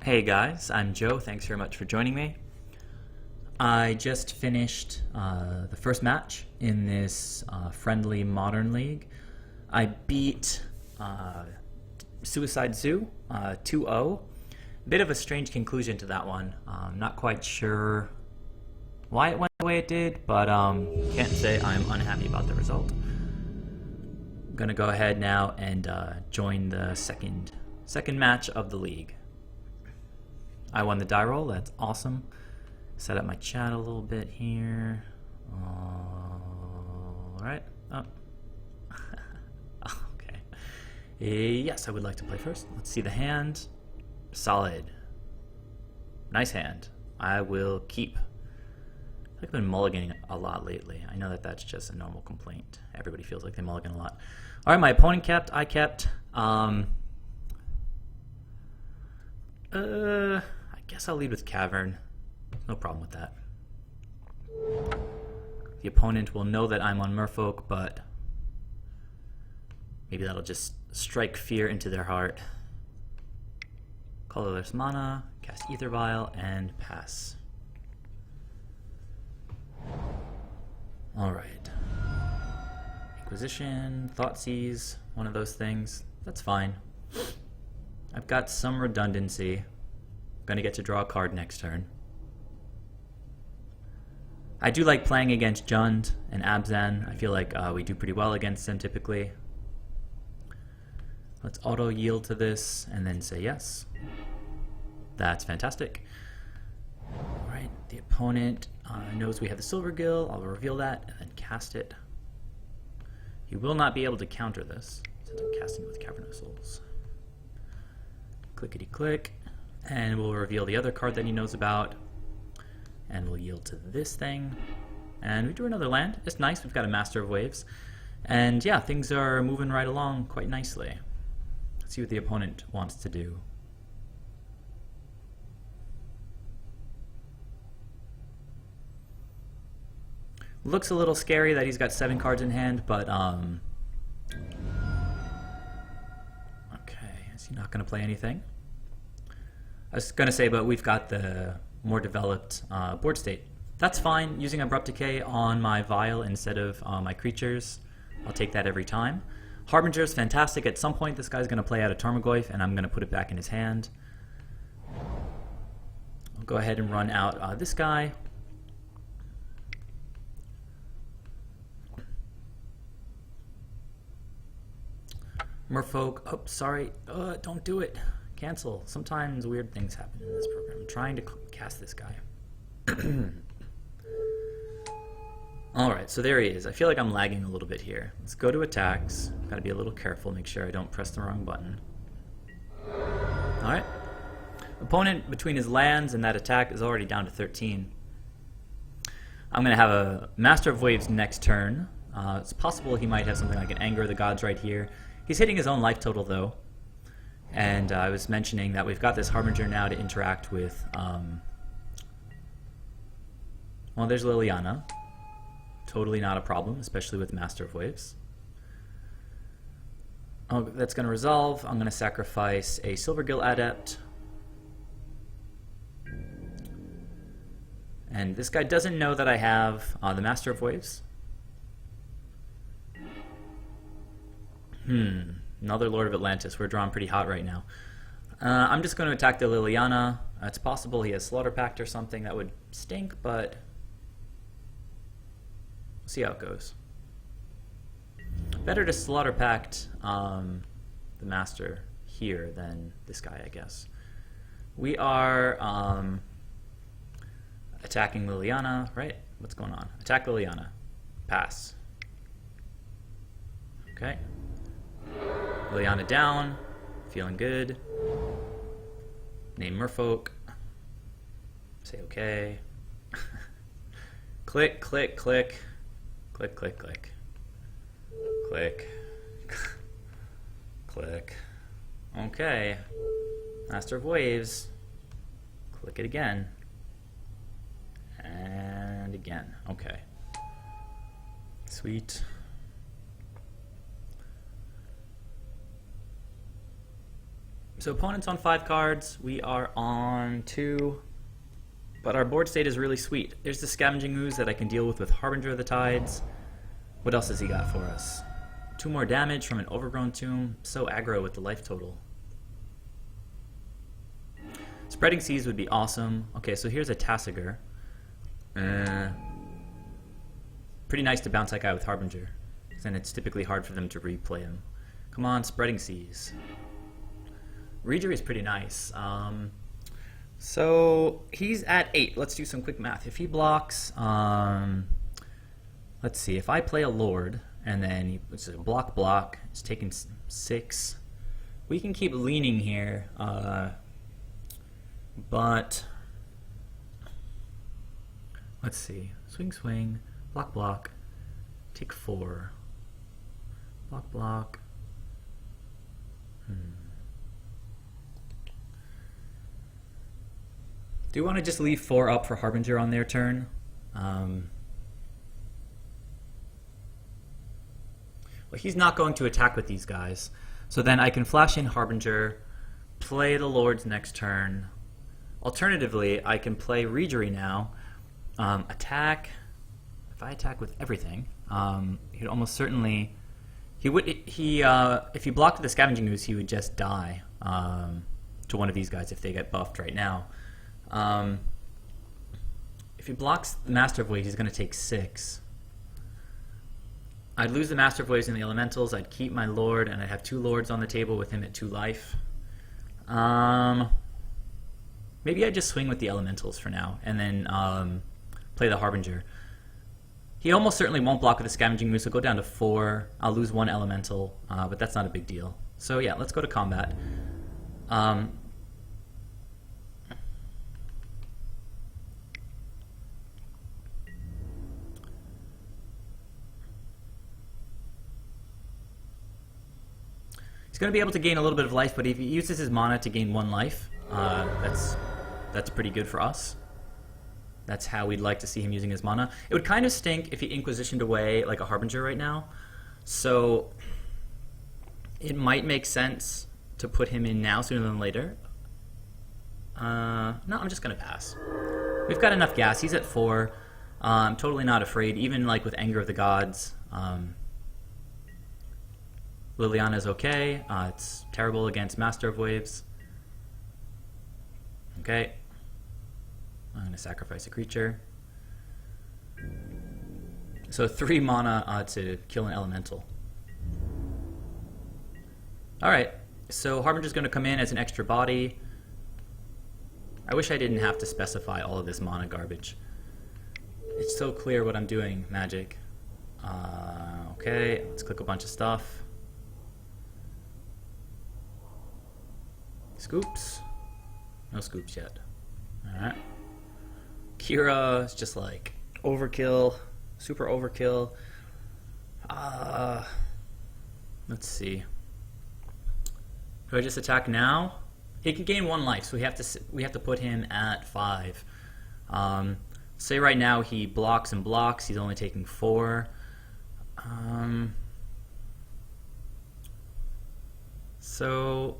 Hey guys, I'm Joe. Thanks very much for joining me. I just finished the first match in this friendly modern league. I beat Suicide Zoo 2-0. Bit of a strange conclusion to that one. Not quite sure why it went the way it did, but can't say I'm unhappy about the result. I'm gonna go ahead now and join the second match of the league. I won the die roll. That's awesome. Set up my chat a little bit here. All right. Oh. Okay. Yes, I would like to play first. Let's see the hand. Solid. Nice hand. I will keep. I feel like I've been mulliganing a lot lately. I know that that's just a normal complaint. Everybody feels like they mulligan a lot. All right, my opponent kept. I kept. I guess I'll lead with Cavern. No problem with that. The opponent will know that I'm on Merfolk, but maybe that'll just strike fear into their heart. Colorless mana, cast AEther Vial, and pass. Alright. Inquisition, Thoughtseize, one of those things. That's fine. I've got some redundancy. I'm gonna get to draw a card next turn. I do like playing against Jund and Abzan. I feel like we do pretty well against them typically. Let's auto yield to this and then say yes. That's fantastic. Alright, the opponent knows we have the Silvergill. I'll reveal that and then cast it. He will not be able to counter this since I'm casting it with Cavern of Souls. Clickety click. And we'll reveal the other card that he knows about. And we'll yield to this thing. And we drew another land. It's nice. We've got a Master of Waves. And yeah, things are moving right along quite nicely. Let's see what the opponent wants to do. Looks a little scary that he's got 7 cards in hand, but okay, is he not going to play anything? I was going to say, but we've got the more developed board state. That's fine. Using Abrupt Decay on my Vial instead of my creatures, I'll take that every time. Harbinger is fantastic. At some point, this guy's going to play out a Tarmogoyf, and I'm going to put it back in his hand. I'll go ahead and run out this guy. Merfolk. Oh, sorry. Don't do it. Cancel. Sometimes weird things happen in this program. I'm trying to cast this guy. Alright, so there he is. I feel like I'm lagging a little bit here. Let's go to attacks. Gotta be a little careful, make sure I don't press the wrong button. Alright. Opponent, between his lands and that attack, is already down to 13. I'm gonna have a Master of Waves next turn. It's possible he might have something like an Anger of the Gods right here. He's hitting his own life total, though. And I was mentioning that we've got this Harbinger now to interact with, well, there's Liliana. Totally not a problem, especially with Master of Waves. Oh, that's going to resolve. I'm going to sacrifice a Silvergill Adept. And this guy doesn't know that I have the Master of Waves. Another Lord of Atlantis. We're drawn pretty hot right now. I'm just going to attack the Liliana. It's possible he has Slaughter Pact or something. That would stink, but we'll see how it goes. Better to Slaughter Pact the Master here than this guy, I guess. We are attacking Liliana, right? What's going on? Attack Liliana. Pass. Okay. Liliana down, feeling good. Name Merfolk. Say okay. Click, click, click. Click, click, click. Click. Click. Okay. Master of Waves. Click it again. And again. Okay. Sweet. So opponent's on 5 cards, we are on 2, but our board state is really sweet. There's the Scavenging Ooze that I can deal with Harbinger of the Tides. What else has he got for us? 2 more damage from an Overgrown Tomb. So aggro with the life total. Spreading Seas would be awesome. Okay, so here's a Tasigur. Pretty nice to bounce that guy with Harbinger, because then it's typically hard for them to replay him. Come on, Spreading Seas. Reejerey is pretty nice. So he's at 8. Let's do some quick math. If he blocks, let's see. If I play a Lord and then it's a block, it's taking 6. We can keep leaning here, but let's see. Swing, block, take 4. Block. Do you want to just leave 4 up for Harbinger on their turn? Well, he's not going to attack with these guys. So then I can flash in Harbinger, play the Lords next turn. Alternatively, I can play Reejerey now. Attack. If I attack with everything, he'd almost certainly... if he blocked the Scavenging Ooze, he would just die to one of these guys if they get buffed right now. If he blocks the Master of Waves, he's going to take 6. I'd lose the Master of Waves and the Elementals. I'd keep my Lord, and I'd have 2 Lords on the table with him at 2 life. Maybe I'd just swing with the Elementals for now, and then play the Harbinger. He almost certainly won't block with the Scavenging Ooze, so go down to 4. I'll lose 1 Elemental, but that's not a big deal. So yeah, let's go to combat. He's going to be able to gain a little bit of life, but if he uses his mana to gain 1 life, that's pretty good for us. That's how we'd like to see him using his mana. It would kind of stink if he Inquisitioned away like a Harbinger right now. So it might make sense to put him in now sooner than later. No, I'm just going to pass. We've got enough gas. He's at 4. I'm totally not afraid, even like with Anger of the Gods. Liliana's okay. It's terrible against Master of Waves. Okay. I'm going to sacrifice a creature. So 3 mana to kill an Elemental. Alright, so Harbinger's going to come in as an extra body. I wish I didn't have to specify all of this mana garbage. It's so clear what I'm doing, Magic. Okay, let's click a bunch of stuff. Scoops? No scoops yet. Alright. Kira is just like overkill, super overkill. Let's see. Do I just attack now? He can gain 1 life, so we have to put him at 5. Say right now he blocks and blocks. He's only taking 4. So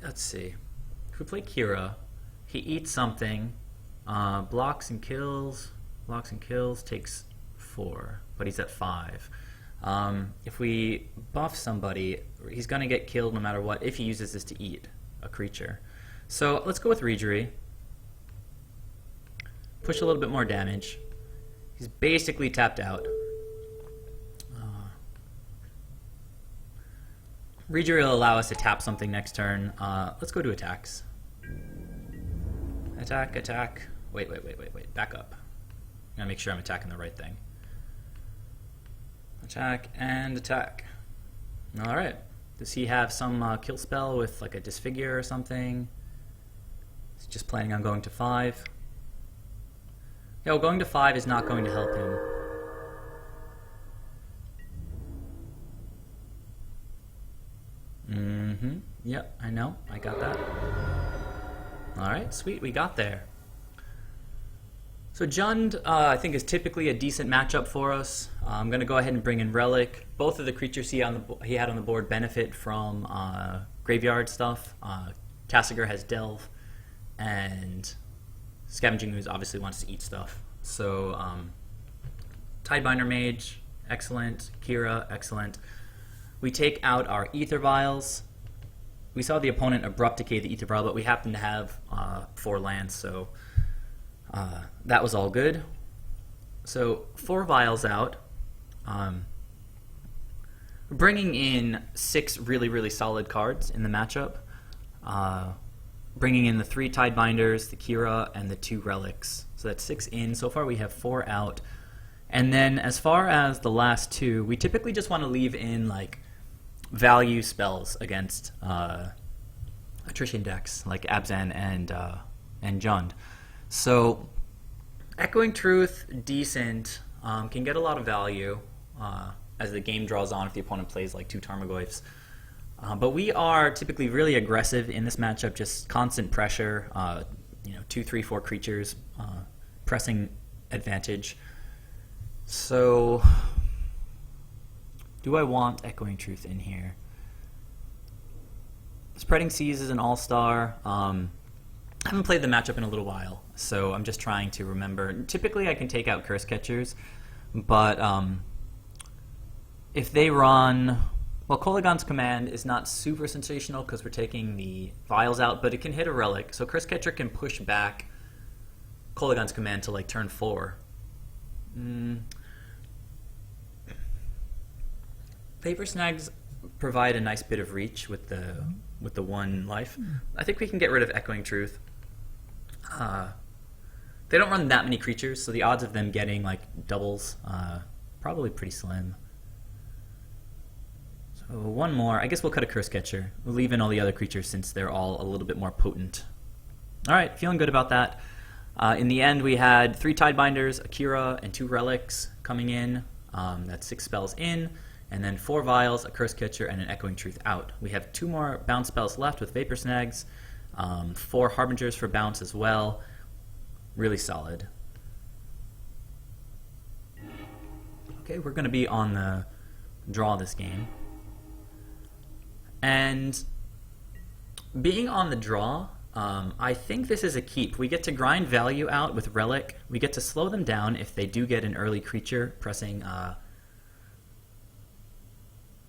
let's see. If we play Kira, he eats something, blocks and kills, takes 4, but he's at 5. If we buff somebody, he's going to get killed no matter what if he uses this to eat a creature. So let's go with Reejerey. Push a little bit more damage. He's basically tapped out. Reejerey will allow us to tap something next turn. Let's go to attacks. Attack. Wait. Back up. I gotta make sure I'm attacking the right thing. Attack and attack. Alright. Does he have some kill spell with like a Disfigure or something? He's just planning on going to 5. Yeah, well, going to 5 is not going to help him. Yep, I know. I got that. Alright, sweet. We got there. So Jund, I think, is typically a decent matchup for us. I'm going to go ahead and bring in Relic. Both of the creatures he had on the board benefit from graveyard stuff. Tasigur has Delve, and Scavenging Ooze obviously wants to eat stuff. So Tidebinder Mage, excellent. Kira, excellent. We take out our Aether Vials. We saw the opponent Abrupt Decay the Aether Vial, but we happen to have 4 lands, so that was all good. So 4 Vials out. Bringing in 6 really, really solid cards in the matchup. Bringing in the 3 Tidebinders, the Kira, and the 2 Relics. So that's 6 in. So far we have 4 out. And then as far as the last 2, we typically just want to leave in like value spells against attrition decks like Abzan and Jund. So Echoing Truth, decent, can get a lot of value as the game draws on if the opponent plays like 2 Tarmogoyfs. But we are typically really aggressive in this matchup, just constant pressure, 2, 3, 4 creatures, pressing advantage. So do I want Echoing Truth in here? Spreading Seas is an all-star. I haven't played the matchup in a little while, so I'm just trying to remember. Typically I can take out Cursecatchers, but if they run... Well, Kolaghan's Command is not super sensational because we're taking the Vials out, but it can hit a Relic, so Cursecatcher can push back Kolaghan's Command to like turn 4. Vapor Snags provide a nice bit of reach with the 1 life. I think we can get rid of Echoing Truth. They don't run that many creatures, so the odds of them getting like doubles probably pretty slim. So 1 more. I guess we'll cut a Cursecatcher. We'll leave in all the other creatures since they're all a little bit more potent. All right, feeling good about that. In the end, we had 3 Tidebinders, a Kira, and 2 Relics coming in. That's 6 spells in, and then 4 Vials, a Cursecatcher, and an Echoing Truth out. We have 2 more bounce spells left with Vapor Snags, 4 Harbingers for bounce as well. Really solid. Okay, we're going to be on the draw this game. And being on the draw, I think this is a keep. We get to grind value out with Relic. We get to slow them down if they do get an early creature pressing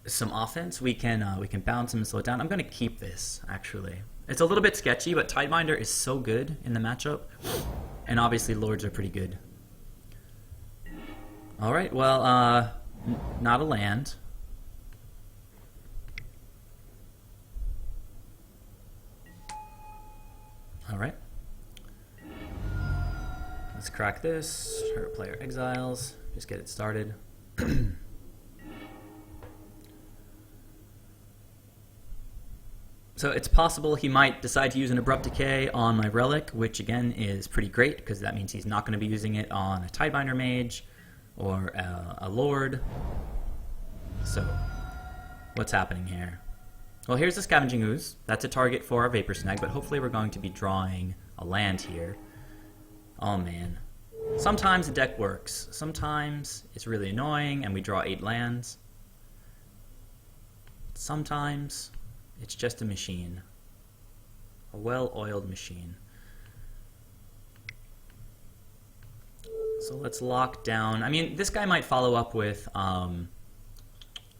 some offense. We can bounce them and slow it down. I'm going to keep this, actually. It's a little bit sketchy, but Tidebinder is so good in the matchup. And obviously Lords are pretty good. Alright, well, not a land. Alright. Let's crack this. Hurt player exiles. Just get it started. So it's possible he might decide to use an Abrupt Decay on my Relic, which again is pretty great because that means he's not going to be using it on a Tidebinder Mage or a Lord. So what's happening here? Well, here's the Scavenging Ooze. That's a target for our Vapor Snag, but hopefully we're going to be drawing a land here. Oh man. Sometimes the deck works. Sometimes it's really annoying and we draw 8 lands. Sometimes it's just a machine. A well-oiled machine. So let's lock down. I mean, this guy might follow up with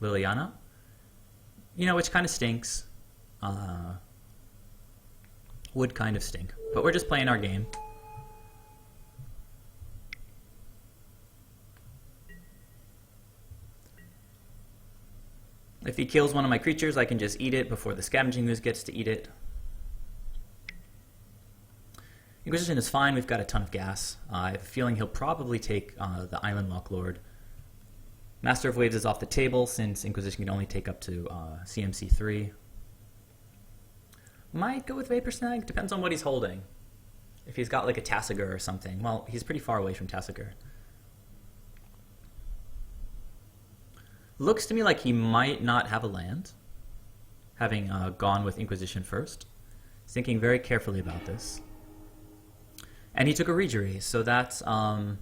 Liliana. You know, which kind of stinks. Would kind of stink. But we're just playing our game. If he kills one of my creatures, I can just eat it before the Scavenging Ooze gets to eat it. Inquisition is fine. We've got a ton of gas. I have a feeling he'll probably take the Island Walk Lord. Master of Waves is off the table since Inquisition can only take up to CMC 3. Might go with Vapor Snag. Depends on what he's holding. If he's got like a Tasigur or something. Well, he's pretty far away from Tasigur. Looks to me like he might not have a land, having gone with Inquisition first. He's thinking very carefully about this. And he took a Reejerey, so that's okay,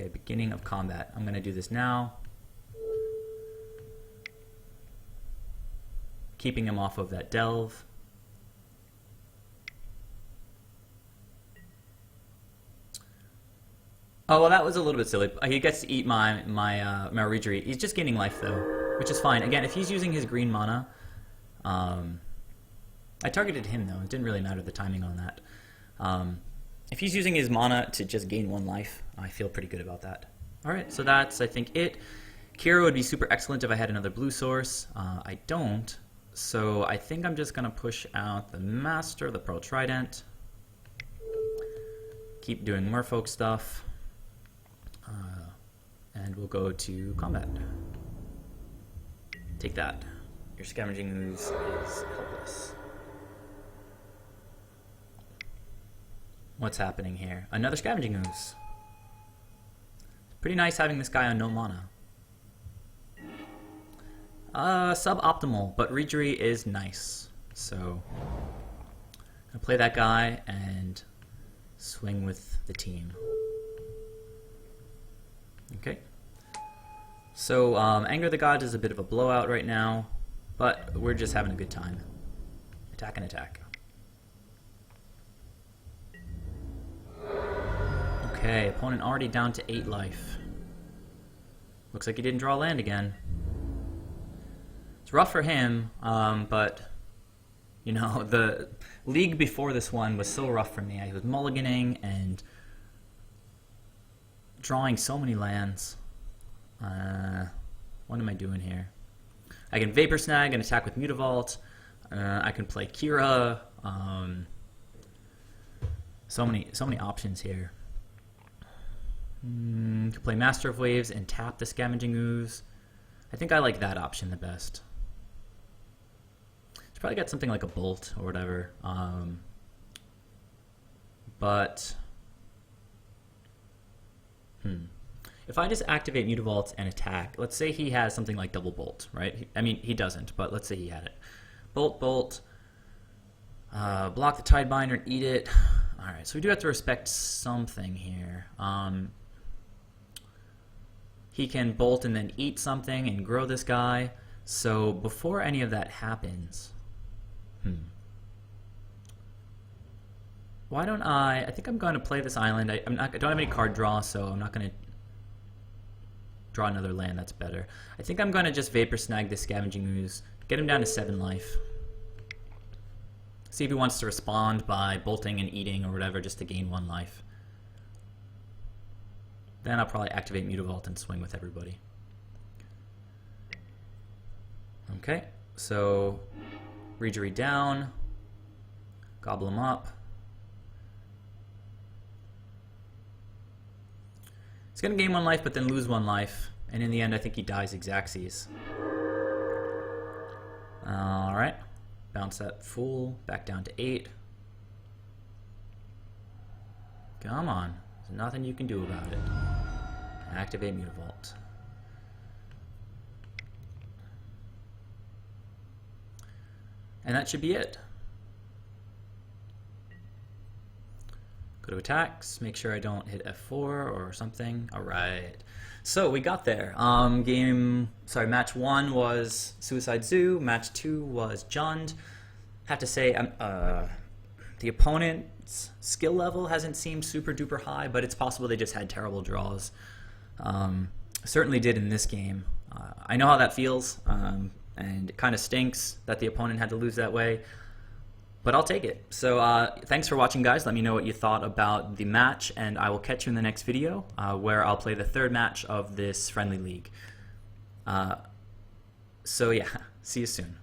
beginning of combat. I'm gonna do this now. Keeping him off of that delve. Oh, well, that was a little bit silly. He gets to eat my Merrow Reejerey. He's just gaining life, though, which is fine. Again, if he's using his green mana, I targeted him, though. It didn't really matter the timing on that. If he's using his mana to just gain 1 life, I feel pretty good about that. All right, so that's, I think, it. Kira would be super excellent if I had another blue source. I don't, so I think I'm just going to push out the Master, the Pearl Trident. Keep doing Merfolk stuff. And we'll go to combat. Take that. Your Scavenging Ooze is helpless. What's happening here? Another Scavenging Ooze. Pretty nice having this guy on no mana. Suboptimal, but Reejerey is nice. So, I'm gonna play that guy and swing with the team. Okay. So, Anger of the Gods is a bit of a blowout right now, but we're just having a good time. Attack and attack. Okay, opponent already down to 8 life. Looks like he didn't draw land again. It's rough for him, but, you know, the league before this one was so rough for me. I was mulliganing and drawing so many lands. What am I doing here? I can Vapor Snag and attack with Mutavault. I can play Kira. So many options here. Could play Master of Waves and tap the Scavenging Ooze. I think I like that option the best. It's probably got something like a Bolt or whatever. But if I just activate Mutavault and attack, let's say he has something like Double Bolt, right? I mean, he doesn't, but let's say he had it. Bolt, Bolt, block the Tidebinder and eat it. All right, so we do have to respect something here. He can Bolt and then eat something and grow this guy. So before any of that happens, why don't I think I'm going to play this island. I don't have any card draw, so I'm not going to draw another land. That's better. I think I'm going to just Vapor Snag this Scavenging Ooze, get him down to 7 life. See if he wants to respond by bolting and eating or whatever just to gain 1 life. Then I'll probably activate Mutavault and swing with everybody. Okay, so Reejerey down, gobble him up. He's going to gain 1 life but then lose 1 life, and in the end I think he dies Xaxes. Alright, bounce that Fool back down to 8. Come on, there's nothing you can do about it. Activate Mutavault. And that should be it. Go to attacks, make sure I don't hit F4 or something. Alright. So we got there. Match 1 was Suicide Zoo, match 2 was Jund. Have to say, the opponent's skill level hasn't seemed super duper high, but it's possible they just had terrible draws. Certainly did in this game. I know how that feels, and it kind of stinks that the opponent had to lose that way, but I'll take it. So thanks for watching, guys. Let me know what you thought about the match, and I will catch you in the next video where I'll play the 3rd match of this friendly league. So yeah, see you soon.